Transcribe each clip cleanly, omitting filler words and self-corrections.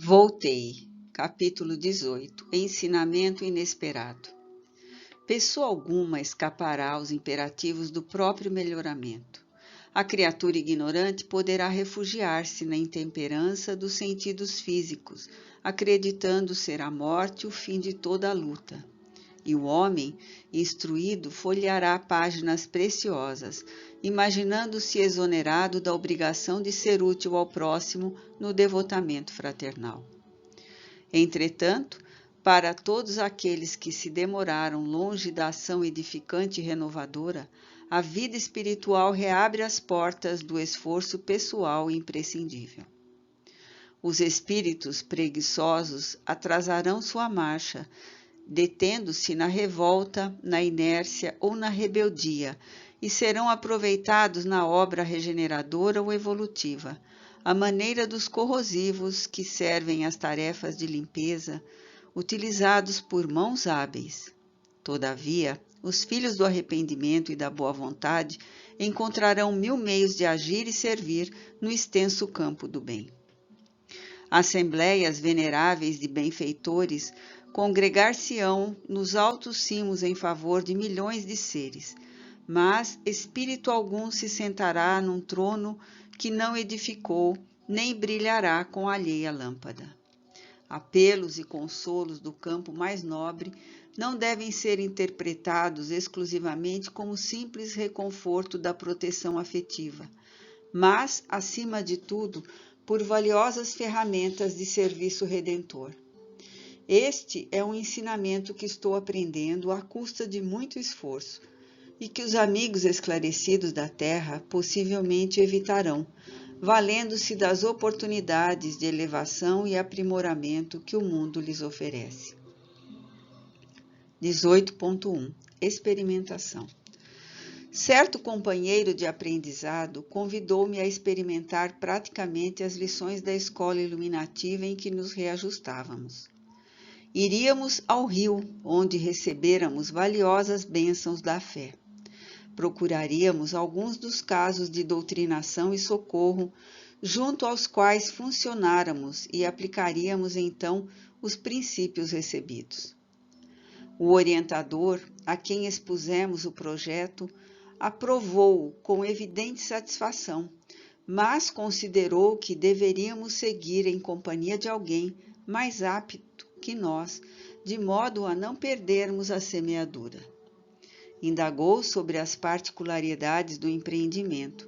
Voltei. Capítulo 18. Ensinamento inesperado. Pessoa alguma escapará aos imperativos do próprio melhoramento. A criatura ignorante poderá refugiar-se na intemperança dos sentidos físicos, acreditando ser a morte o fim de toda a luta. E o homem, instruído, folheará páginas preciosas, imaginando-se exonerado da obrigação de ser útil ao próximo no devotamento fraternal. Entretanto, para todos aqueles que se demoraram longe da ação edificante e renovadora, a vida espiritual reabre as portas do esforço pessoal imprescindível. Os espíritos preguiçosos atrasarão sua marcha, detendo-se na revolta, na inércia ou na rebeldia, e serão aproveitados na obra regeneradora ou evolutiva, à maneira dos corrosivos que servem às tarefas de limpeza, utilizados por mãos hábeis. Todavia, os filhos do arrependimento e da boa vontade encontrarão 1000 meios de agir e servir no extenso campo do bem. Assembleias veneráveis de benfeitores congregar-se-ão nos altos cimos em favor de milhões de seres, mas espírito algum se sentará num trono que não edificou, nem brilhará com a alheia lâmpada. Apelos e consolos do campo mais nobre não devem ser interpretados exclusivamente como simples reconforto da proteção afetiva, mas, acima de tudo, por valiosas ferramentas de serviço redentor. Este é um ensinamento que estou aprendendo à custa de muito esforço e que os amigos esclarecidos da Terra possivelmente evitarão, valendo-se das oportunidades de elevação e aprimoramento que o mundo lhes oferece. 18.1 Experimentação. Certo companheiro de aprendizado convidou-me a experimentar praticamente as lições da escola iluminativa em que nos reajustávamos. Iríamos ao rio, onde recebêramos valiosas bênçãos da fé. Procuraríamos alguns dos casos de doutrinação e socorro, junto aos quais funcionáramos e aplicaríamos então os princípios recebidos. O orientador, a quem expusemos o projeto, aprovou-o com evidente satisfação, mas considerou que deveríamos seguir em companhia de alguém mais apto que nós, de modo a não perdermos a semeadura. Indagou sobre as particularidades do empreendimento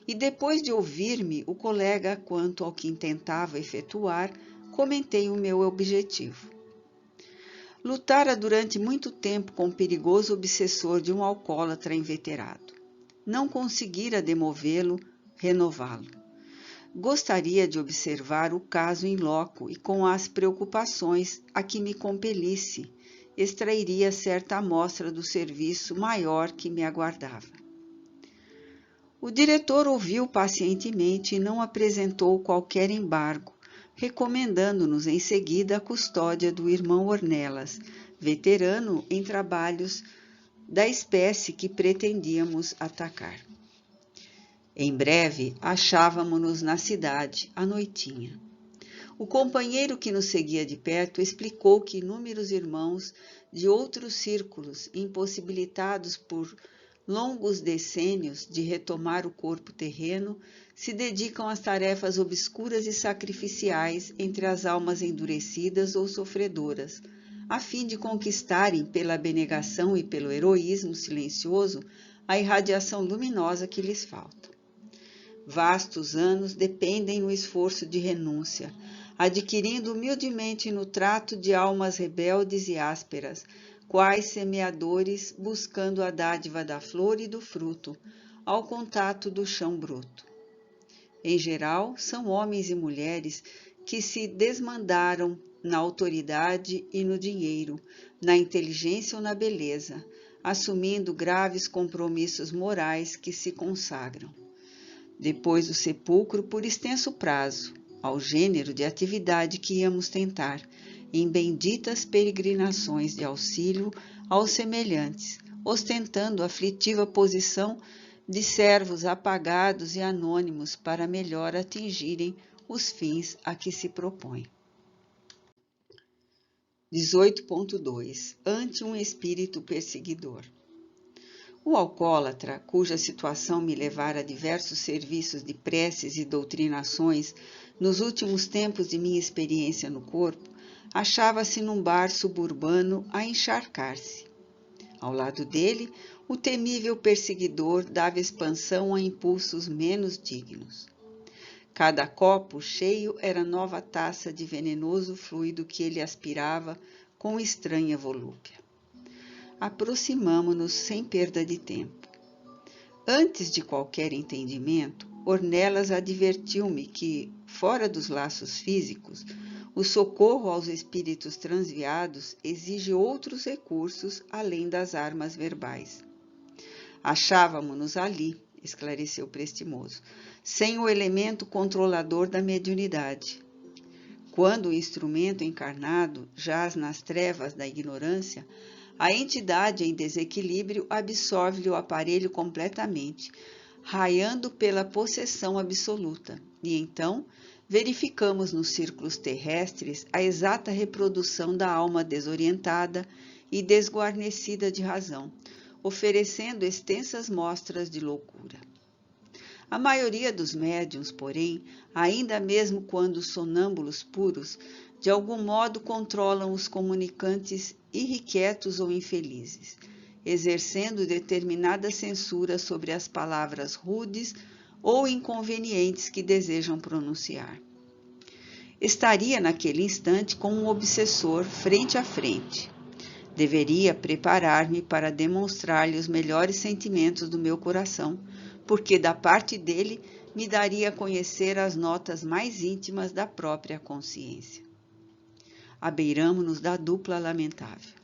e, depois de ouvir-me o colega quanto ao que intentava efetuar, comentei o meu objetivo. Lutara durante muito tempo com o perigoso obsessor de um alcoólatra inveterado. Não conseguira demovê-lo, renová-lo. Gostaria de observar o caso em loco e com as preocupações a que me compelisse, extrairia certa amostra do serviço maior que me aguardava. O diretor ouviu pacientemente e não apresentou qualquer embargo, recomendando-nos em seguida a custódia do irmão Ornelas, veterano em trabalhos da espécie que pretendíamos atacar. Em breve, achávamo-nos na cidade, à noitinha. O companheiro que nos seguia de perto explicou que inúmeros irmãos de outros círculos, impossibilitados por longos decênios de retomar o corpo terreno, se dedicam às tarefas obscuras e sacrificiais entre as almas endurecidas ou sofredoras, a fim de conquistarem pela abnegação e pelo heroísmo silencioso a irradiação luminosa que lhes falta. Vastos anos dependem no esforço de renúncia, adquirindo humildemente no trato de almas rebeldes e ásperas, quais semeadores buscando a dádiva da flor e do fruto, ao contato do chão bruto. Em geral, são homens e mulheres que se desmandaram na autoridade e no dinheiro, na inteligência ou na beleza, assumindo graves compromissos morais que se consagram. Depois do sepulcro, por extenso prazo, ao gênero de atividade que íamos tentar, em benditas peregrinações de auxílio aos semelhantes, ostentando a aflitiva posição de servos apagados e anônimos para melhor atingirem os fins a que se propõem. 18.2 Ante um espírito perseguidor. O alcoólatra, cuja situação me levara a diversos serviços de preces e doutrinações nos últimos tempos de minha experiência no corpo, achava-se num bar suburbano a encharcar-se. Ao lado dele, o temível perseguidor dava expansão a impulsos menos dignos. Cada copo cheio era nova taça de venenoso fluido que ele aspirava com estranha volúpia. Aproximamo-nos sem perda de tempo. Antes de qualquer entendimento, Ornelas advertiu-me que, fora dos laços físicos, o socorro aos espíritos transviados exige outros recursos além das armas verbais. Achávamo-nos ali, esclareceu Prestimoso, sem o elemento controlador da mediunidade. Quando o instrumento encarnado jaz nas trevas da ignorância, a entidade em desequilíbrio absorve-lhe o aparelho completamente, raiando pela possessão absoluta, e então verificamos nos círculos terrestres a exata reprodução da alma desorientada e desguarnecida de razão, oferecendo extensas mostras de loucura. A maioria dos médiuns, porém, ainda mesmo quando sonâmbulos puros, de algum modo controlam os comunicantes irrequietos ou infelizes, exercendo determinada censura sobre as palavras rudes ou inconvenientes que desejam pronunciar. Estaria naquele instante com um obsessor frente a frente. Deveria preparar-me para demonstrar-lhe os melhores sentimentos do meu coração, porque da parte dele me daria a conhecer as notas mais íntimas da própria consciência. Abeiramo-nos da dupla lamentável.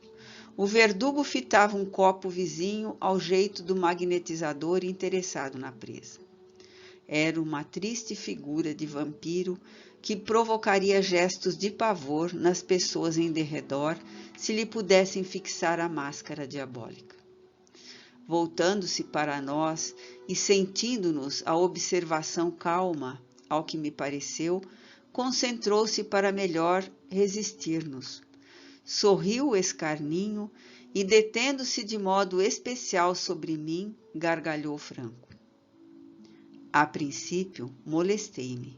O verdugo fitava um copo vizinho ao jeito do magnetizador interessado na presa. Era uma triste figura de vampiro que provocaria gestos de pavor nas pessoas em derredor se lhe pudessem fixar a máscara diabólica. Voltando-se para nós e sentindo-nos a observação calma, ao que me pareceu, concentrou-se para melhor resistir-nos. Sorriu escarninho e, detendo-se de modo especial sobre mim, gargalhou franco. A princípio, molestei-me.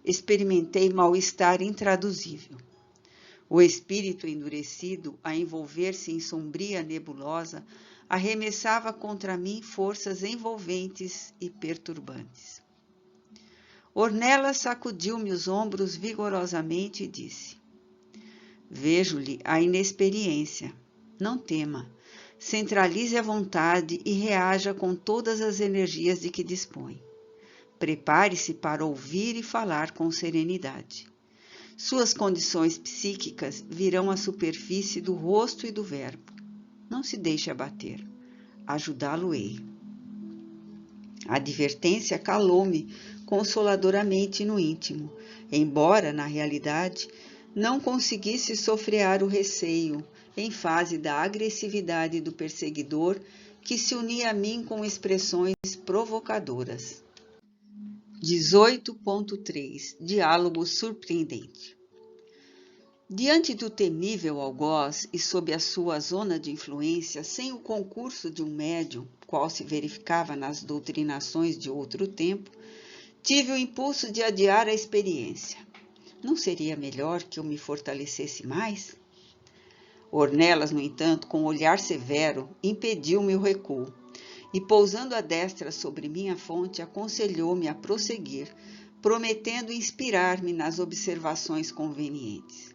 Experimentei mal-estar intraduzível. O espírito endurecido, a envolver-se em sombria nebulosa, arremessava contra mim forças envolventes e perturbantes. Ornelas sacudiu-me os ombros vigorosamente e disse: Vejo-lhe a inexperiência. Não tema. Centralize a vontade e reaja com todas as energias de que dispõe. Prepare-se para ouvir e falar com serenidade. Suas condições psíquicas virão à superfície do rosto e do verbo. Não se deixe abater. Ajudá-lo-ei. A advertência calou-me consoladoramente no íntimo, embora, na realidade, não conseguisse sofrear o receio, em fase da agressividade do perseguidor que se unia a mim com expressões provocadoras. 18.3 Diálogo surpreendente. Diante do temível algoz e sob a sua zona de influência, sem o concurso de um médium, qual se verificava nas doutrinações de outro tempo, tive o impulso de adiar a experiência. Não seria melhor que eu me fortalecesse mais? Ornelas, no entanto, com um olhar severo, impediu-me o recuo e, pousando a destra sobre minha fonte, aconselhou-me a prosseguir, prometendo inspirar-me nas observações convenientes.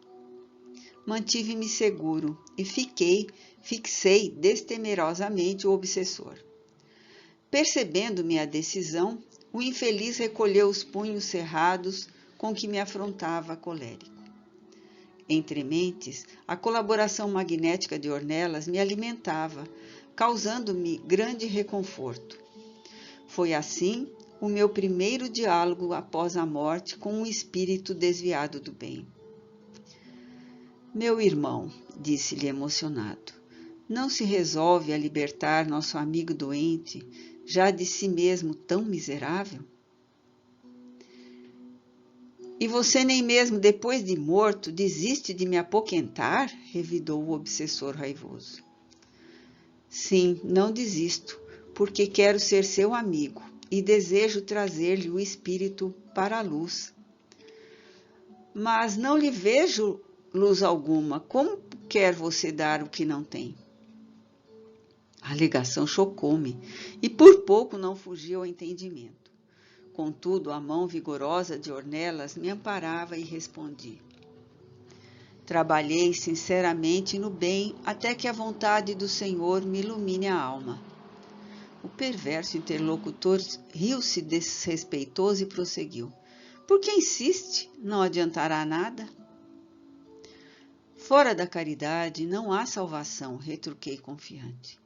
Mantive-me seguro e fixei destemerosamente o obsessor. Percebendo minha decisão, o infeliz recolheu os punhos cerrados com que me afrontava colérico. Entre mentes, a colaboração magnética de Ornelas me alimentava, causando-me grande reconforto. Foi assim o meu primeiro diálogo após a morte com um espírito desviado do bem. Meu irmão, disse-lhe emocionado, não se resolve a libertar nosso amigo doente, já de si mesmo tão miserável? E você nem mesmo depois de morto desiste de me apoquentar? Revidou o obsessor raivoso. Sim, não desisto, porque quero ser seu amigo e desejo trazer-lhe o espírito para a luz. Mas não lhe vejo luz alguma. Como quer você dar o que não tem? A alegação chocou-me e por pouco não fugiu ao entendimento. Contudo, a mão vigorosa de Ornelas me amparava e respondi. Trabalhei sinceramente no bem até que a vontade do Senhor me ilumine a alma. O perverso interlocutor riu-se desrespeitoso e prosseguiu. Por que insiste? Não adiantará nada? Fora da caridade não há salvação, retruquei confiante.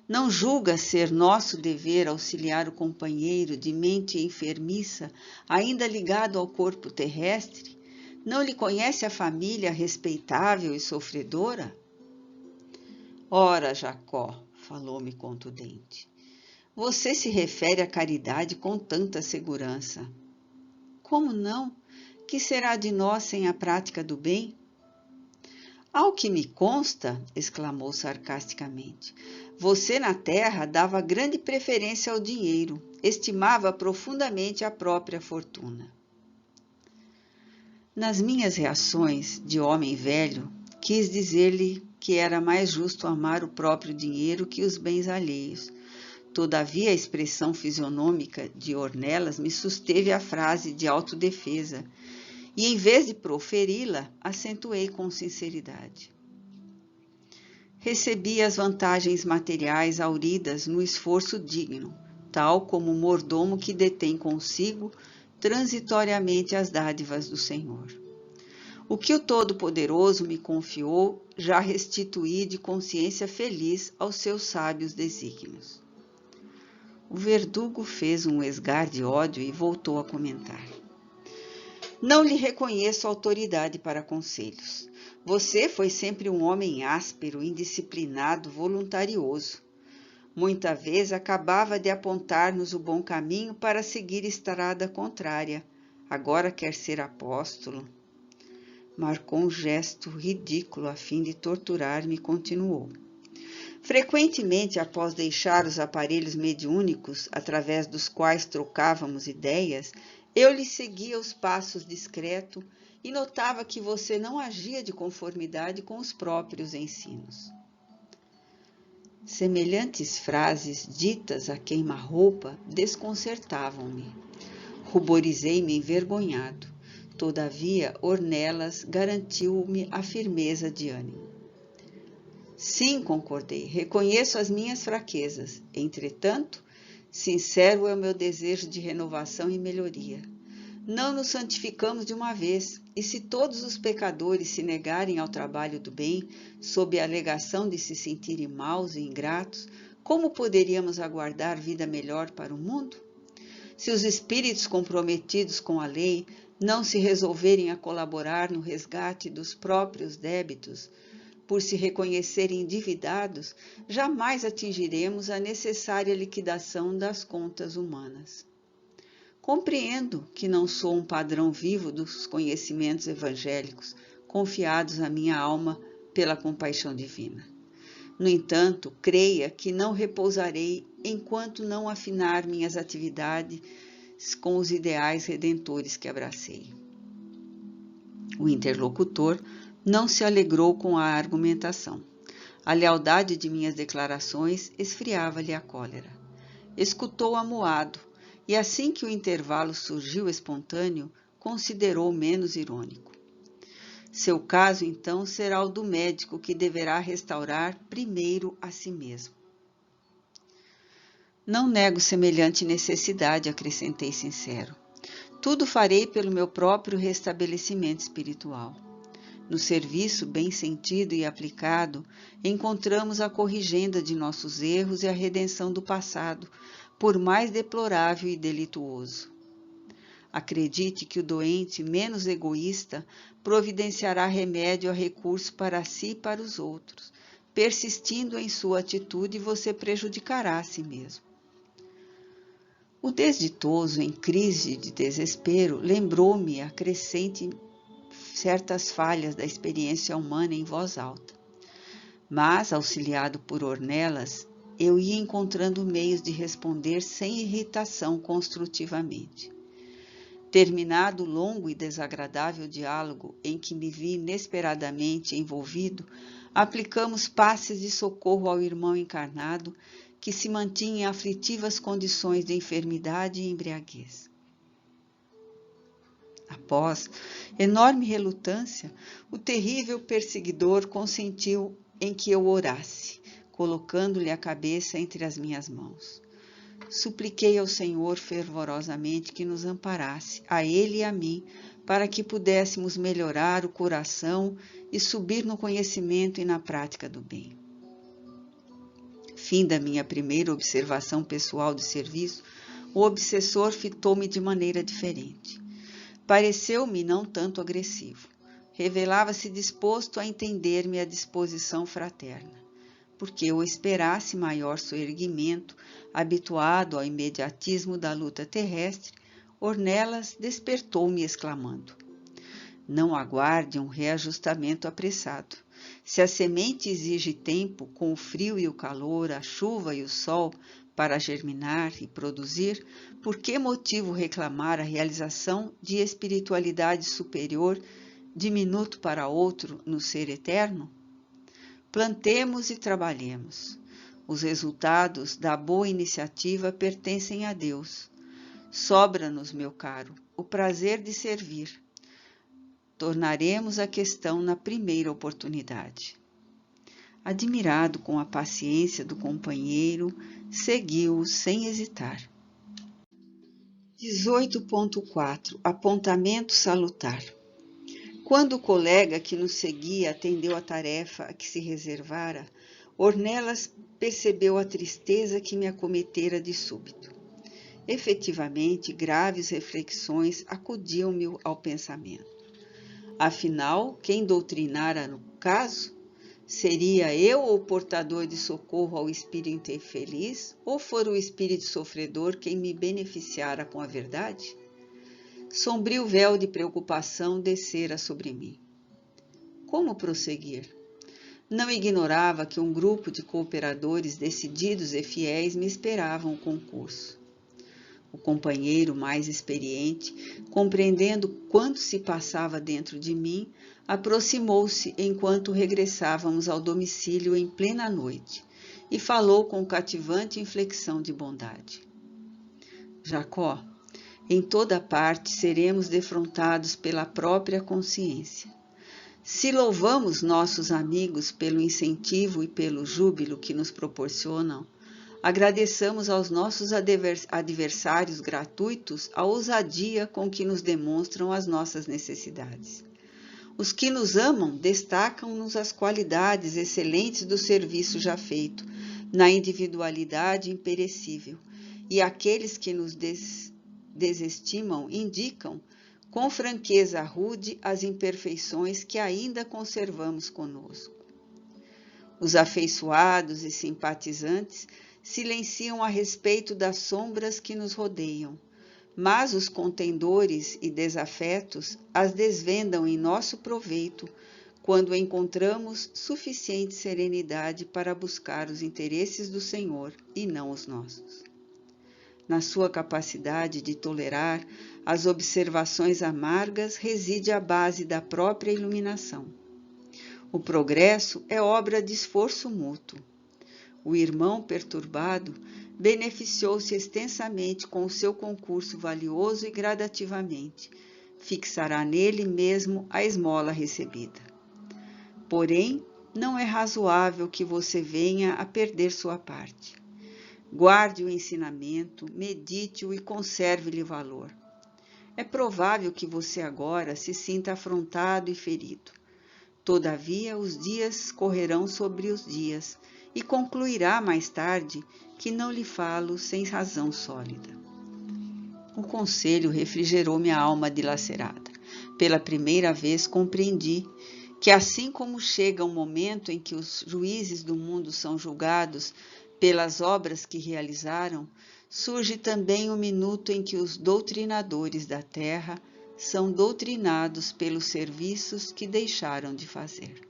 Não julga ser nosso dever auxiliar o companheiro de mente enfermiça, ainda ligado ao corpo terrestre? Não lhe conhece a família respeitável e sofredora? Ora, Jacó, falou-me contundente, você se refere à caridade com tanta segurança. Como não? Que será de nós sem a prática do bem? Ao que me consta, exclamou sarcasticamente, você na terra dava grande preferência ao dinheiro, estimava profundamente a própria fortuna. Nas minhas reações de homem velho, quis dizer-lhe que era mais justo amar o próprio dinheiro que os bens alheios. Todavia, a expressão fisionômica de Ornelas me susteve a frase de autodefesa, e em vez de proferi-la, acentuei com sinceridade. Recebi as vantagens materiais auridas no esforço digno, tal como o mordomo que detém consigo transitoriamente as dádivas do Senhor. O que o Todo-Poderoso me confiou, já restituí de consciência feliz aos seus sábios desígnios. O verdugo fez um esgar de ódio e voltou a comentar. Não lhe reconheço autoridade para conselhos. Você foi sempre um homem áspero, indisciplinado, voluntarioso. Muita vez acabava de apontar-nos o bom caminho para seguir estrada contrária. Agora quer ser apóstolo. Marcou um gesto ridículo a fim de torturar-me e continuou. Frequentemente, após deixar os aparelhos mediúnicos, através dos quais trocávamos ideias, eu lhe seguia os passos discreto e notava que você não agia de conformidade com os próprios ensinos. Semelhantes frases ditas a queima-roupa desconcertavam-me. Ruborizei-me envergonhado. Todavia, Ornelas garantiu-me a firmeza de ânimo. Sim, concordei, reconheço as minhas fraquezas. Entretanto, sincero é o meu desejo de renovação e melhoria. Não nos santificamos de uma vez, e se todos os pecadores se negarem ao trabalho do bem, sob a alegação de se sentirem maus e ingratos, como poderíamos aguardar vida melhor para o mundo? Se os espíritos comprometidos com a lei não se resolverem a colaborar no resgate dos próprios débitos, por se reconhecerem endividados, jamais atingiremos a necessária liquidação das contas humanas. Compreendo que não sou um padrão vivo dos conhecimentos evangélicos, confiados à minha alma pela compaixão divina. No entanto, creia que não repousarei enquanto não afinar minhas atividades com os ideais redentores que abracei. O interlocutor não se alegrou com a argumentação. A lealdade de minhas declarações esfriava-lhe a cólera. Escutou amuado, e assim que o intervalo surgiu espontâneo, considerou menos irônico. Seu caso, então, será o do médico que deverá restaurar primeiro a si mesmo. Não nego semelhante necessidade, acrescentei sincero. Tudo farei pelo meu próprio restabelecimento espiritual. No serviço bem sentido e aplicado, encontramos a corrigenda de nossos erros e a redenção do passado, por mais deplorável e delituoso. Acredite que o doente menos egoísta providenciará remédio a recurso para si e para os outros. Persistindo em sua atitude, você prejudicará a si mesmo. O desditoso, em crise de desespero, lembrou-me a crescente certas falhas da experiência humana em voz alta. Mas, auxiliado por Ornelas, eu ia encontrando meios de responder sem irritação construtivamente. Terminado o longo e desagradável diálogo em que me vi inesperadamente envolvido, aplicamos passes de socorro ao irmão encarnado, que se mantinha em aflitivas condições de enfermidade e embriaguez. Após enorme relutância, o terrível perseguidor consentiu em que eu orasse, colocando-lhe a cabeça entre as minhas mãos. Supliquei ao Senhor fervorosamente que nos amparasse, a ele e a mim, para que pudéssemos melhorar o coração e subir no conhecimento e na prática do bem. Fim da minha primeira observação pessoal de serviço, o obsessor fitou-me de maneira diferente. Pareceu-me não tanto agressivo. Revelava-se disposto a entender-me à disposição fraterna. Porque eu esperasse maior soerguimento, habituado ao imediatismo da luta terrestre, Ornelas despertou-me exclamando: não aguarde um reajustamento apressado. Se a semente exige tempo, com o frio e o calor, a chuva e o sol, para germinar e produzir, por que motivo reclamar a realização de espiritualidade superior de minuto para outro no ser eterno? Plantemos e trabalhemos. Os resultados da boa iniciativa pertencem a Deus. Sobra-nos, meu caro, o prazer de servir. Tornaremos a questão na primeira oportunidade. Admirado com a paciência do companheiro, seguiu-o sem hesitar. 18.4 Apontamento salutar. Quando o colega que nos seguia atendeu a tarefa a que se reservara, Ornelas percebeu a tristeza que me acometera de súbito. Efetivamente, graves reflexões acudiam-me ao pensamento. Afinal, quem doutrinara no caso? Seria eu o portador de socorro ao espírito infeliz, ou fora o espírito sofredor quem me beneficiara com a verdade? Sombrio véu de preocupação descera sobre mim. Como prosseguir? Não ignorava que um grupo de cooperadores decididos e fiéis me esperavam o concurso. O companheiro mais experiente, compreendendo quanto se passava dentro de mim, aproximou-se enquanto regressávamos ao domicílio em plena noite e falou com cativante inflexão de bondade. Jacó, em toda parte seremos defrontados pela própria consciência. Se louvamos nossos amigos pelo incentivo e pelo júbilo que nos proporcionam, agradeçamos aos nossos adversários gratuitos a ousadia com que nos demonstram as nossas necessidades. Os que nos amam destacam-nos as qualidades excelentes do serviço já feito, na individualidade imperecível, e aqueles que nos desestimam indicam, com franqueza rude, as imperfeições que ainda conservamos conosco. Os afeiçoados e simpatizantes silenciam a respeito das sombras que nos rodeiam, mas os contendores e desafetos as desvendam em nosso proveito quando encontramos suficiente serenidade para buscar os interesses do Senhor e não os nossos. Na sua capacidade de tolerar as observações amargas reside a base da própria iluminação. O progresso é obra de esforço mútuo. O irmão perturbado beneficiou-se extensamente com o seu concurso valioso e gradativamente fixará nele mesmo a esmola recebida. Porém, não é razoável que você venha a perder sua parte. Guarde o ensinamento, medite-o e conserve-lhe valor. É provável que você agora se sinta afrontado e ferido. Todavia, os dias correrão sobre os dias, e concluirá mais tarde que não lhe falo sem razão sólida. O conselho refrigerou minha alma dilacerada. Pela primeira vez compreendi que, assim como chega um momento em que os juízes do mundo são julgados pelas obras que realizaram, surge também o minuto em que os doutrinadores da terra são doutrinados pelos serviços que deixaram de fazer.